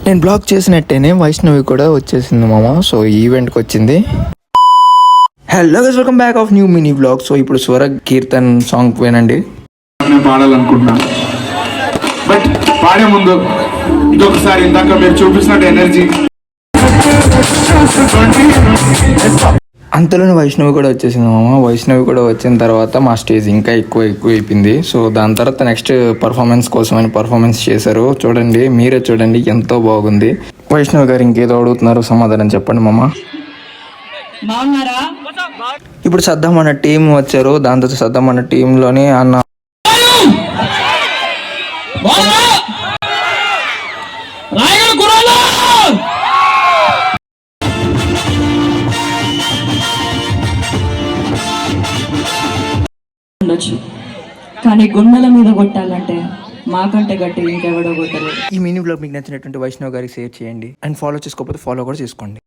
నేను బ్లాగ్ చేసినట్టేనే వైష్ణవి కూడా వచ్చేసింది మామ. సో ఈవెంట్కి వచ్చింది. Hello guys, welcome back of new mini blog. So ఇప్పుడు స్వరగ్ కీర్తన్ సాంగ్ వినండి. నేను పాడాలనుకుంటున్నాను, బట్ పాడే ముందు ఇంకొకసారి ఇందాక మీరు చూపించినట్టు ఎనర్జీ. అంతలోనే వైష్ణవి కూడా వచ్చేసింది మామ. వైష్ణవి కూడా వచ్చిన తర్వాత మా స్టేజ్ ఇంకా ఎక్కువ అయిపోయింది. సో దాని తర్వాత నెక్స్ట్ పర్ఫార్మెన్స్ కోసమని పర్ఫార్మెన్స్ చేశారు. చూడండి, మీరే చూడండి, ఎంతో బాగుంది. వైష్ణవి గారు ఇంకేదో అడుగుతున్నారు, సమాధానం చెప్పండి మామ. ఇప్పుడు సద్దాం అన్న టీం వచ్చారు. దాని తర్వాత సద్దాం అన్న టీంలోని అన్న ఉండొచ్చు, కానీ గుండెల మీద కొట్టాలంటే మాకంటే గట్టి ఇంకెవడో కొట్టలేదు. ఈ మినీ బ్లాగ్ మీకు నచ్చినటువంటి వైష్ణవ్ గారికి షేర్ చేయండి. అండ్ ఫాలో చేసుకోకపోతే ఫాలో కూడా చేసుకోండి.